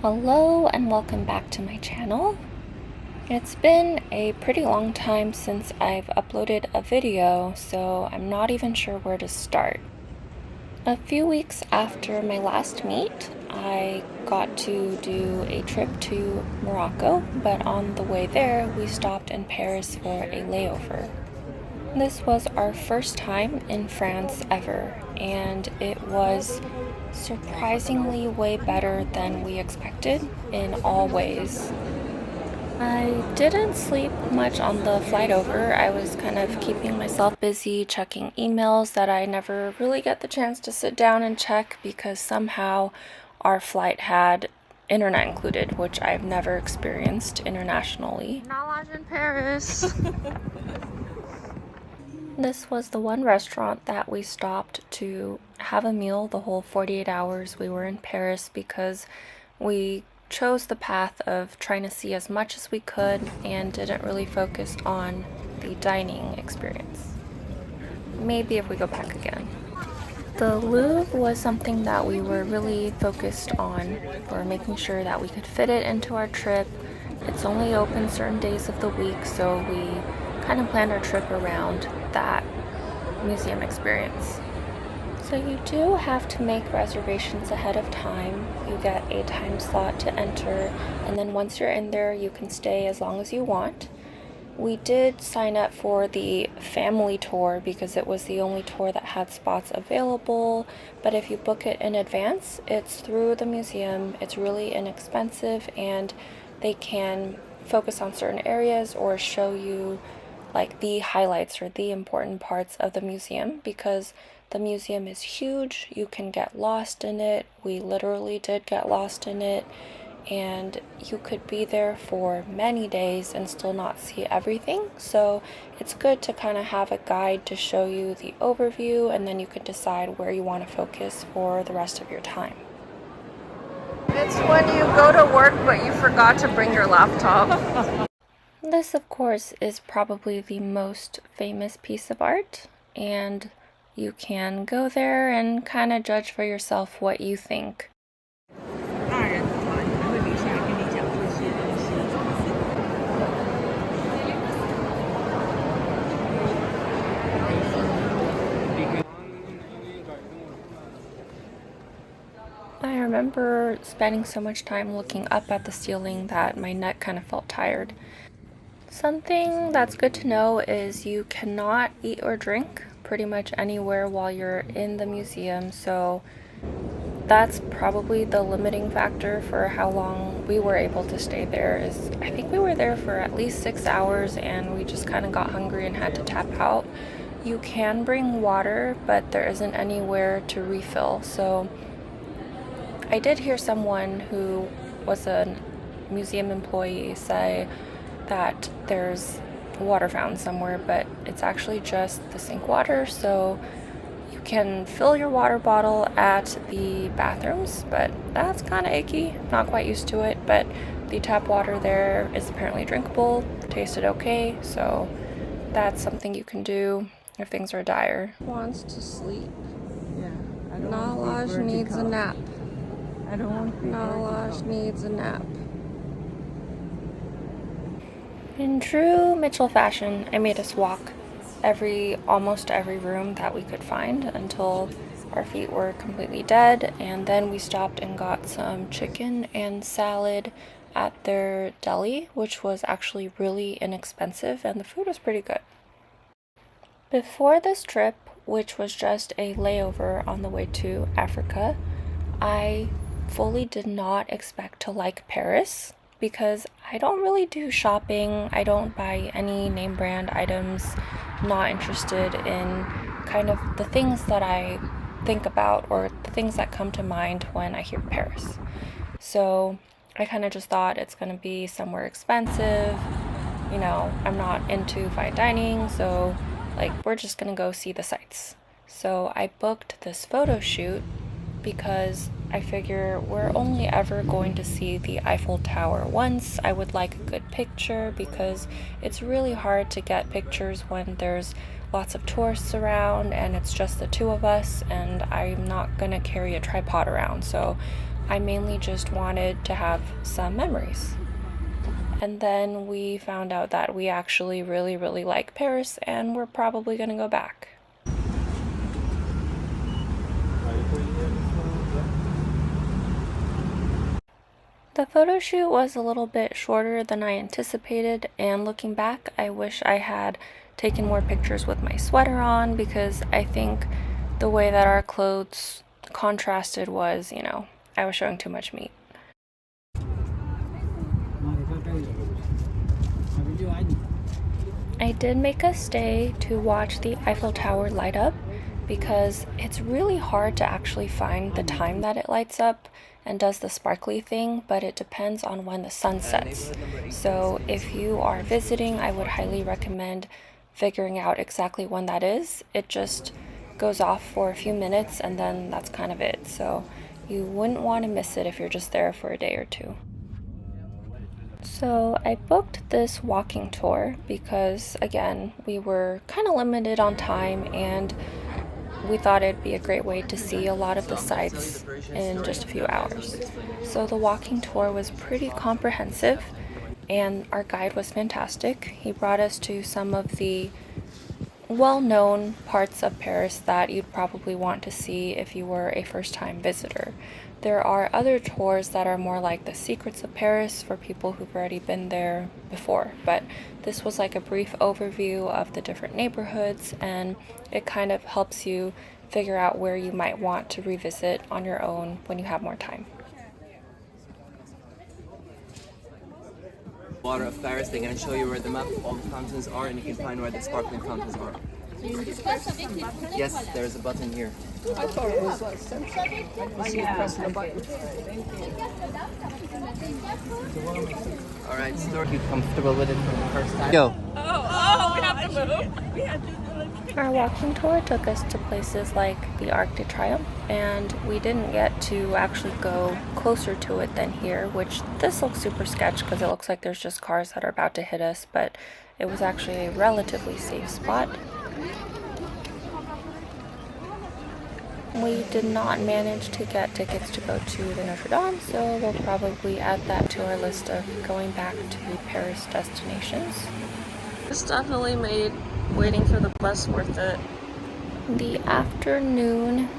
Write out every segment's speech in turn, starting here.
Hello and welcome back to my channel. It's been a pretty long time since I've uploaded a video, so I'm not even sure where to start. A few weeks after my last meet, I got to do a trip to Morocco, but on the way there, we stopped in Paris for a layover. This was our first time in France ever, and it was surprisingly way better than we expected in all ways. I didn't sleep much on the flight over. I was kind of keeping myself busy checking emails that I never really get the chance to sit down and check because somehow our flight had internet included, which I've never experienced internationally. Not in Paris. This was the one restaurant that we stopped to have a meal the whole 48 hours we were in Paris because we chose the path of trying to see as much as we could and didn't really focus on the dining experience. Maybe if we go back again. The Louvre was something that we were really focused on for making sure that we could fit it into our trip. It's only open certain days of the week, so we kind of planned our trip around that museum experience. So you do have to make reservations ahead of time. You get a time slot to enter, and then once you're in there, you can stay as long as you want. We did sign up for the family tour because it was the only tour that had spots available, but if you book it in advance, it's through the museum. It's really inexpensive, and they can focus on certain areas or show you like the highlights or the important parts of the museum because the museum is huge. You can get lost in it. We literally did get lost in it, and you could be there for many days and still not see everything. So it's good to kind of have a guide to show you the overview, and then you can decide where you want to focus for the rest of your time. It's when you go to work but you forgot to bring your laptop. This, of course, is probably the most famous piece of art, and you can go there and kind of judge for yourself what you think. I remember spending so much time looking up at the ceiling that my neck kind of felt tired. Something that's good to know is you cannot eat or drink pretty much anywhere while you're in the museum, so that's probably the limiting factor for how long we were able to stay there. Is I think we were there for at least 6 hours and we just kind of got hungry and had to tap out. You can bring water, but there isn't anywhere to refill, so I did hear someone who was a museum employee say that there's a water fountain somewhere, but it's actually just the sink water, so you can fill your water bottle at the bathrooms, but that's kind of icky. Not quite used to it, but the tap water there is apparently drinkable, tasted okay, so that's something you can do if things are dire. Wants to sleep. Yeah, I don't Nalaj needs a nap. I don't want to be Nalaj needs a nap. In true Mitchell fashion, I made us walk almost every room that we could find until our feet were completely dead, and then we stopped and got some chicken and salad at their deli, which was actually really inexpensive, and the food was pretty good. Before this trip, which was just a layover on the way to Africa, I fully did not expect to like Paris because I don't really do shopping. I don't buy any name brand items. Not interested in kind of the things that I think about or the things that come to mind when I hear Paris. So I kind of just thought it's going to be somewhere expensive. You know, I'm not into fine dining, so like we're just going to go see the sights. So I booked this photo shoot because I figure we're only ever going to see the Eiffel Tower once. I would like a good picture because it's really hard to get pictures when there's lots of tourists around and it's just the two of us, and I'm not gonna carry a tripod around, so I mainly just wanted to have some memories. And then we found out that we actually really, really like Paris and we're probably going to go back. The photo shoot was a little bit shorter than I anticipated, and looking back, I wish I had taken more pictures with my sweater on because I think the way that our clothes contrasted was, I was showing too much meat. I did make a stay to watch the Eiffel Tower light up because it's really hard to actually find the time that it lights up and does the sparkly thing, but it depends on when the sun sets. So if you are visiting, I would highly recommend figuring out exactly when that is. It just goes off for a few minutes and then that's kind of it. So you wouldn't want to miss it if you're just there for a day or two. So I booked this walking tour because, again, we were kind of limited on time and we thought it'd be a great way to see a lot of the sites in just a few hours. So the walking tour was pretty comprehensive and our guide was fantastic. He brought us to some of the well-known parts of Paris that you'd probably want to see if you were a first-time visitor. There are other tours that are more like the secrets of Paris for people who've already been there before, but this was like a brief overview of the different neighborhoods and it kind of helps you figure out where you might want to revisit on your own when you have more time. Water of Paris, they're going to show you where the map of all the fountains are and you can find where the sparkling fountains are. Yes, there's a button here. I thought it was like central. I see pressing a button. Alright, so are you comfortable with it for the first time? Yo. We have to move. We have to Our walking tour took us to places like the Arc de Triomphe, and we didn't get to actually go closer to it than here, which this looks super sketch because it looks like there's just cars that are about to hit us, but it was actually a relatively safe spot. We did not manage to get tickets to go to the Notre Dame, so we'll probably add that to our list of going back to Paris destinations. This definitely made waiting for the bus worth it. The afternoon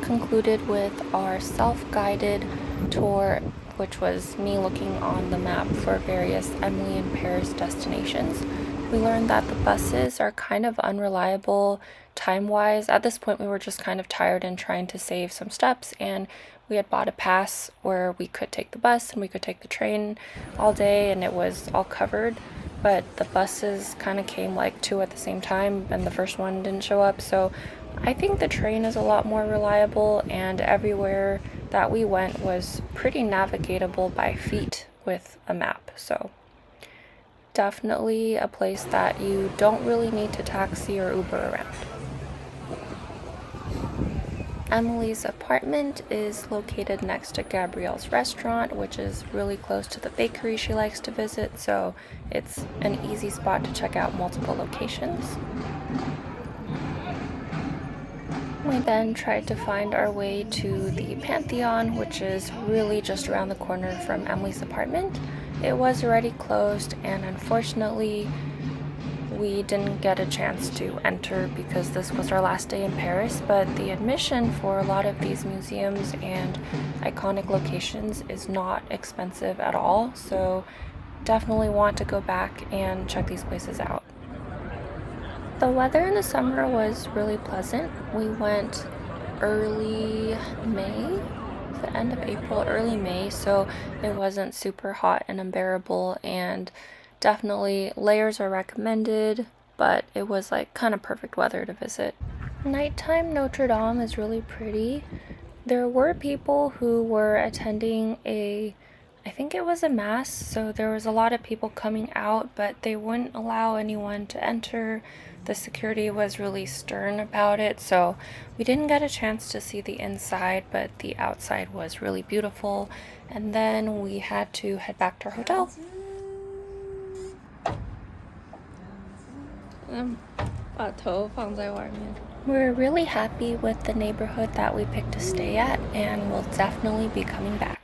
concluded with our self-guided tour, which was me looking on the map for various Emily in Paris destinations. We learned that the buses are kind of unreliable time-wise. At this point, we were just kind of tired and trying to save some steps, and we had bought a pass where we could take the bus and we could take the train all day, and it was all covered. But the buses kind of came like two at the same time, and the first one didn't show up. So I think the train is a lot more reliable, and everywhere that we went was pretty navigatable by feet with a map. So definitely a place that you don't really need to taxi or Uber around. Emily's apartment is located next to Gabrielle's restaurant, which is really close to the bakery she likes to visit, so it's an easy spot to check out multiple locations. We then tried to find our way to the Pantheon, which is really just around the corner from Emily's apartment. It was already closed, and unfortunately, we didn't get a chance to enter because this was our last day in Paris, but the admission for a lot of these museums and iconic locations is not expensive at all, so definitely want to go back and check these places out. The weather in the summer was really pleasant. We went early May, the end of April, early May, so it wasn't super hot and unbearable, and definitely layers are recommended, but it was like kind of perfect weather to visit. Nighttime Notre Dame is really pretty. There were people who were attending I think it was a mass, so there was a lot of people coming out, but they wouldn't allow anyone to enter. The security was really stern about it, so we didn't get a chance to see the inside, but the outside was really beautiful. And then we had to head back to our hotel. We're really happy with the neighborhood that we picked to stay at, and we'll definitely be coming back.